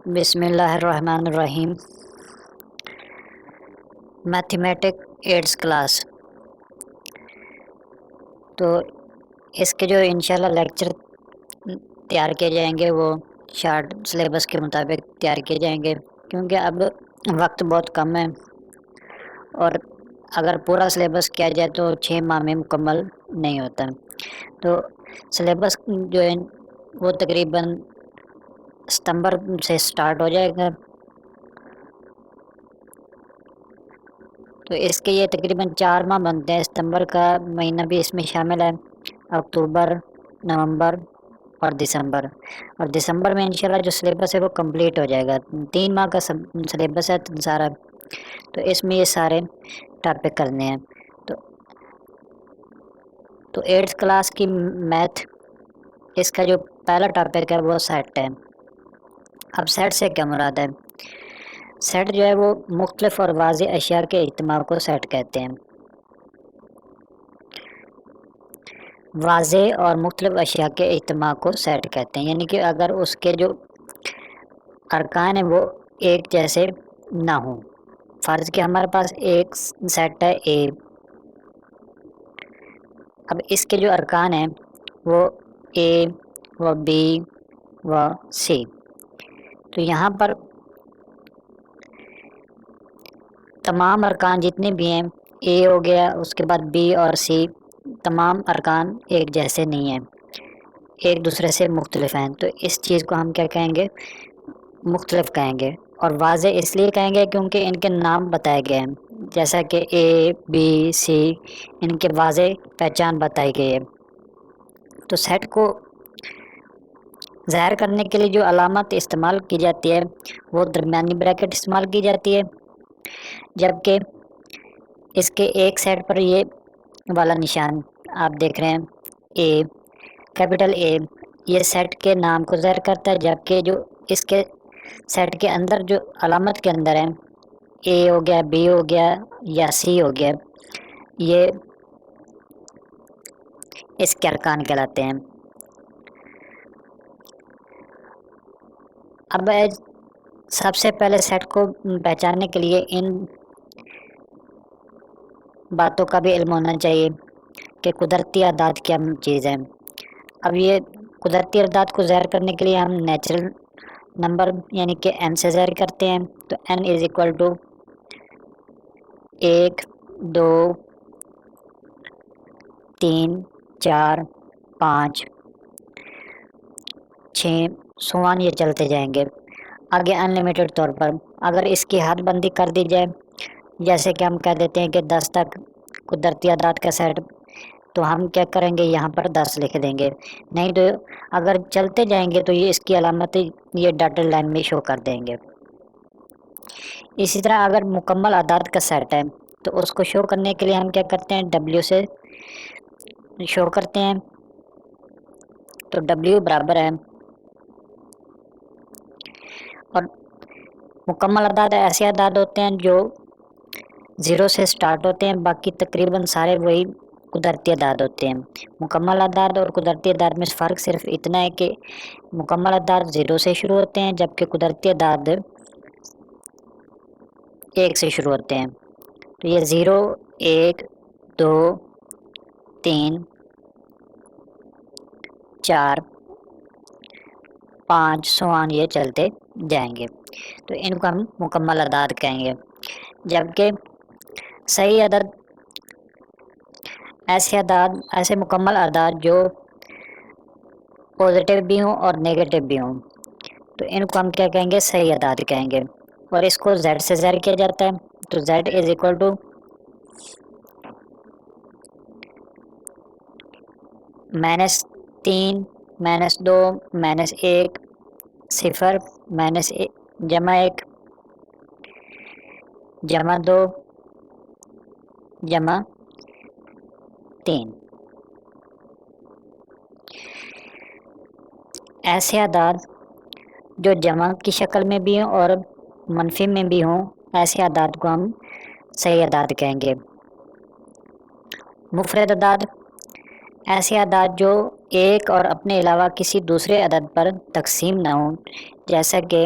بسم اللہ الرحمن الرحیم۔ میتھمیٹک ایٹس کلاس، تو اس کے جو انشاءاللہ لیکچر تیار کیے جائیں گے وہ شارٹ سلیبس کے مطابق تیار کیے جائیں گے، کیونکہ اب وقت بہت کم ہے اور اگر پورا سلیبس کیا جائے تو 6 ماہ میں مکمل نہیں ہوتا۔ تو سلیبس جو ہے وہ تقریباً ستمبر سے سٹارٹ ہو جائے گا، تو اس کے یہ تقریباً 4 ماہ بنتے ہیں۔ ستمبر کا مہینہ بھی اس میں شامل ہے، اکتوبر، نومبر اور دسمبر میں انشاءاللہ جو سلیبس ہے وہ کمپلیٹ ہو جائے گا۔ 3 ماہ کا سلیبس ہے سارا، تو اس میں یہ سارے ٹاپک کرنے ہیں۔ تو 8th کلاس کی میتھ، اس کا جو پہلا ٹاپک ہے وہ سیٹ ہے۔ اب سیٹ سے کیا مراد ہے؟ سیٹ جو ہے وہ مختلف اور واضح اشیاء کے اجتماع کو سیٹ کہتے ہیں۔ واضح اور مختلف اشیاء کے اجتماع کو سیٹ کہتے ہیں، یعنی کہ اگر اس کے جو ارکان ہیں وہ ایک جیسے نہ ہوں۔ فرض کہ ہمارے پاس ایک سیٹ ہے اے، اب اس کے جو ارکان ہیں وہ اے و بی و سی، تو یہاں پر تمام ارکان جتنے بھی ہیں، اے ہو گیا، اس کے بعد بی اور سی، تمام ارکان ایک جیسے نہیں ہیں، ایک دوسرے سے مختلف ہیں۔ تو اس چیز کو ہم کیا کہیں گے؟ مختلف کہیں گے۔ اور واضح اس لیے کہیں گے کیونکہ ان کے نام بتائے گئے ہیں، جیسا کہ اے بی سی، ان کے واضح پہچان بتائی گئی ہے۔ تو سیٹ کو ظاہر کرنے کے لیے جو علامت استعمال کی جاتی ہے وہ درمیانی بریکٹ استعمال کی جاتی ہے، جبکہ اس کے ایک سیٹ پر یہ والا نشان آپ دیکھ رہے ہیں، اے، کیپٹل اے، یہ سیٹ کے نام کو ظاہر کرتا ہے، جبکہ جو اس کے سیٹ کے اندر جو علامت کے اندر ہے، اے ہو گیا، بی ہو گیا یا سی ہو گیا، یہ اس کے ارکان کہلاتے ہیں۔ اب سب سے پہلے سیٹ کو پہچاننے کے لیے ان باتوں کا بھی علم ہونا چاہیے کہ قدرتی اعداد کیا چیز ہے۔ اب یہ قدرتی اعداد کو ظاہر کرنے کے لیے ہم نیچرل نمبر یعنی کہ n سے ظاہر کرتے ہیں، تو n از اکول ٹو 1 2 3 4 5 6 سوان یہ چلتے جائیں گے آگے ان لمیٹڈ طور پر۔ اگر اس کی حد بندی کر دی جائے، جیسے کہ ہم کہہ دیتے ہیں کہ 10 تک قدرتی اعداد کا سیٹ، تو ہم کیا کریں گے؟ یہاں پر 10 لکھ دیں گے، نہیں تو اگر چلتے جائیں گے تو یہ اس کی علامت یہ ڈاٹڈ لائن میں شو کر دیں گے۔ اسی طرح اگر مکمل اعداد کا سیٹ ہے تو اس کو شو کرنے کے لیے ہم کیا کرتے ہیں؟ W سے شو کرتے ہیں، تو W برابر ہے، اور مکمل اعداد ایسے اعداد ہوتے ہیں جو 0 سے سٹارٹ ہوتے ہیں، باقی تقریباً سارے وہی قدرتی اعداد ہوتے ہیں۔ مکمل اعداد اور قدرتی اعداد میں فرق صرف اتنا ہے کہ مکمل اعداد 0 سے شروع ہوتے ہیں، جبکہ قدرتی اعداد 1 سے شروع ہوتے ہیں۔ تو یہ 0 1 2 3 4 5 سوان یہ چلتے جائیں گے، تو ان کو ہم مکمل اعداد کہیں گے۔ جبکہ صحیح عدد ایسے مکمل اعداد جو پازیٹیو بھی ہوں اور نیگیٹو بھی ہوں، تو ان کو ہم کیا کہیں گے؟ صحیح اعداد کہیں گے، اور اس کو Z سے ظاہر کیا جاتا ہے، تو Z از اکول ٹو -3 -2 -1 0 جمع 1 جمع 2 جمع 3۔ ایسے اعداد جو جمع کی شکل میں بھی ہوں اور منفی میں بھی ہوں، ایسے اعداد کو ہم صحیح اعداد کہیں گے۔ مفرد اعداد ایسے اعداد جو ایک اور اپنے علاوہ کسی دوسرے عدد پر تقسیم نہ ہوں، جیسا کہ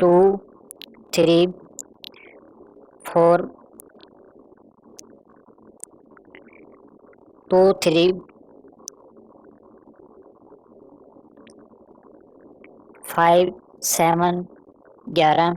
2 3 4 2 3 5 7 11,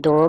2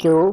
Q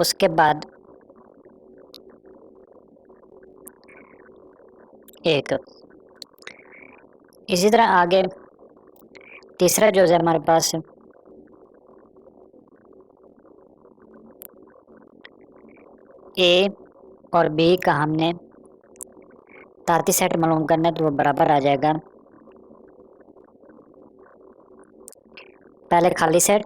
اس کے بعد ایک. اسی طرح آگے تیسرا جو ہے ہمارے پاس اے اور بی کا ہم نے تاتی سیٹ معلوم کرنا ہے تو وہ برابر آ جائے گا. پہلے خالی سیٹ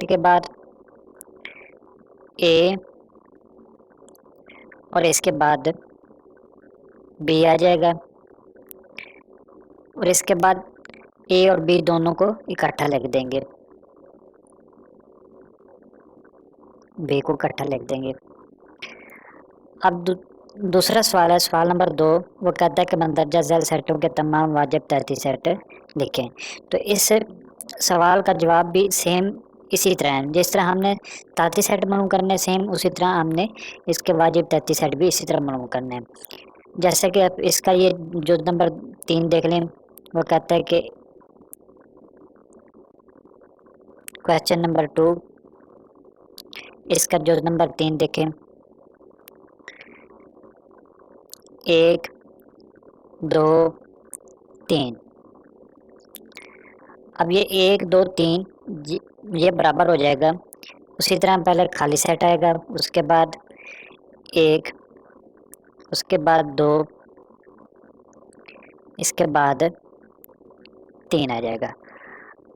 کے بعد اے اور اس کے بعد بی آ جائے گا، اور اس کے بعد اے اور بی دونوں کو اکٹھا لکھ دیں گے، بی کو اکٹھا لکھ دیں گے. اب دوسرا سوال ہے، سوال نمبر 2. وہ کہتا ہے کہ مندرجہ ذیل سیٹوں کے تمام واجب ترتیب سیٹ لکھیں. تو اس سوال کا جواب بھی سیم اسی طرح ہے، جس طرح ہم نے تاتی سیٹ معلوم کرنے سیم اسی طرح ہم نے اس کے واجب ترتیب سیٹ بھی اسی طرح معلوم کرنے ہیں. جیسے کہ اب اس کا یہ جو نمبر 3 دیکھ لیں، وہ کہتا ہے کہ کویسچن نمبر 2 اس کا جو نمبر 3 دیکھیں، 1 2 3. اب یہ 1 2 3 یہ برابر ہو جائے گا. اسی طرح پہلے خالی سیٹ آئے گا، اس کے بعد 1، اس کے بعد 2، اس کے بعد 3 آ جائے گا.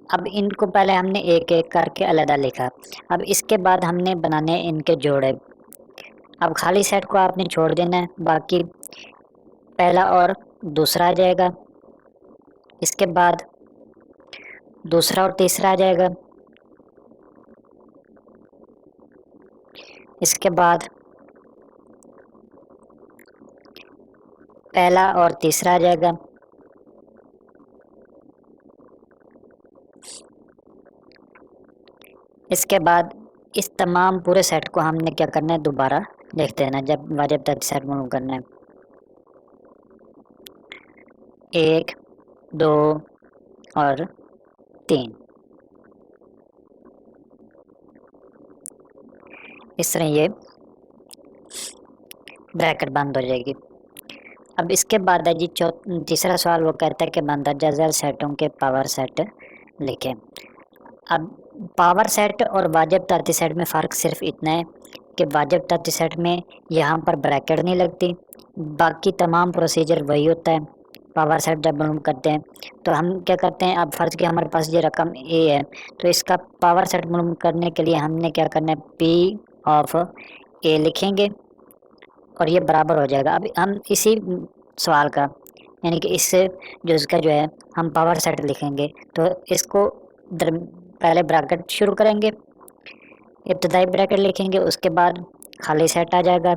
اب ان کو پہلے ہم نے ایک ایک کر کے علیحدہ لکھا. اب اس کے بعد ہم نے بنانے ان کے جوڑے. اب خالی سیٹ کو آپ نے چھوڑ دینا ہے، باقی پہلا اور دوسرا آ جائے گا، اس کے بعد دوسرا اور تیسرا آ جائے گا، اس کے بعد پہلا اور تیسرا آ جائے گا، اس کے بعد اس تمام پورے سیٹ کو ہم نے کیا کرنا ہے، دوبارہ لکھ دینا جب واجب ترتیب سیٹ معلوم کرنا ہے. 1 2 اور 3 اس طرح یہ بریکٹ بند ہو جائے گی. اب اس کے بعد ہے جی تیسرا سوال. وہ کہتا ہے کہ مندرجہ ذیل سیٹوں کے پاور سیٹ لکھیں. اب پاور سیٹ اور واجب ترتیب سیٹ میں فرق صرف اتنا ہے کہ واجب ترتیب سیٹ میں یہاں پر بریکٹ نہیں لگتی، باقی تمام پروسیجر وہی ہوتا ہے. پاور سیٹ جب معلوم کرتے ہیں تو ہم کیا کرتے ہیں، اب فرض کہ ہمارے پاس یہ رقم اے ہے تو اس کا پاور سیٹ معلوم کرنے کے لیے ہم نے کیا کرنا ہے، پی آف اے لکھیں گے اور یہ برابر ہو جائے گا. اب ہم اسی سوال کا یعنی کہ اس سے اس کا جو ہے ہم پاور سیٹ لکھیں گے تو اس کو پہلے بریکٹ شروع کریں گے، ابتدائی بریکٹ لکھیں گے، اس کے بعد خالی سیٹ آ جائے گا.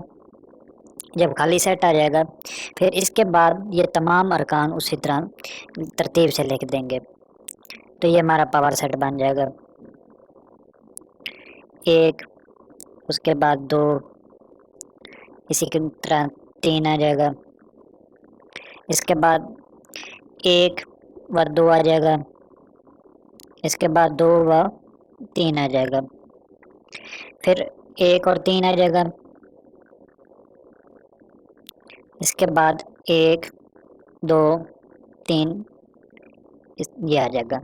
جب خالی سیٹ آ جائے گا پھر اس کے بعد یہ تمام ارکان اسی طرح ترتیب سے لکھ دیں گے تو یہ ہمارا پاور سیٹ بن جائے گا. 1 اس کے بعد 2 اسی کی طرح 3 آ جائے گا، اس کے بعد 1 و 2 آ جائے گا، اس کے بعد 2 و 3 آ جائے گا، پھر 1 اور 3 آ جائے گا، اس کے بعد 1 2 3 یہ آ جائے گا.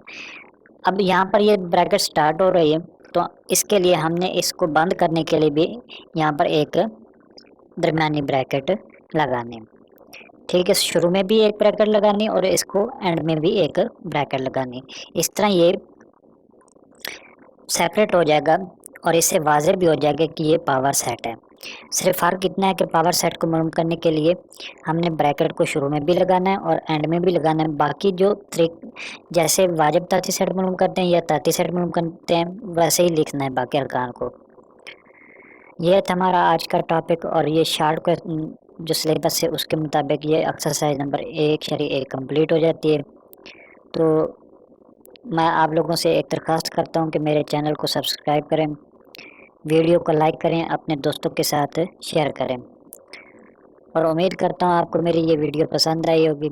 اب یہاں پر یہ بریکٹ سٹارٹ ہو رہی ہے تو اس کے لیے ہم نے اس کو بند کرنے کے لیے بھی یہاں پر ایک درمیانی بریکٹ لگانی. ٹھیک ہے، شروع میں بھی ایک بریکٹ لگانی اور اس کو اینڈ میں بھی ایک بریکٹ لگانی. اس طرح یہ سیپریٹ ہو جائے گا اور اس سے واضح بھی ہو جائے گا کہ یہ پاور سیٹ ہے. صرف فرق اتنا ہے کہ پاور سیٹ کو معلوم کرنے کے لیے ہم نے بریکٹ کو شروع میں بھی لگانا ہے اور اینڈ میں بھی لگانا ہے. باقی جو جیسے واجب ترتیب سیٹ معلوم کرتے ہیں یا ترتیب سیٹ معلوم کرتے ہیں ویسے ہی لکھنا ہے باقی ارکان کو. یہ تھا ہمارا آج کا ٹاپک، اور یہ شارٹ کا جو سلیبس ہے اس کے مطابق یہ ایکسرسائز نمبر 1/1 کمپلیٹ ہو جاتی ہے. تو میں آپ لوگوں سے ایک درخواست کرتا ہوں کہ میرے چینل کو سبسکرائب کریں، ویڈیو کو لائک کریں، اپنے دوستوں کے ساتھ شیئر کریں، اور امید کرتا ہوں آپ کو میری یہ ویڈیو پسند آئی ہوگی.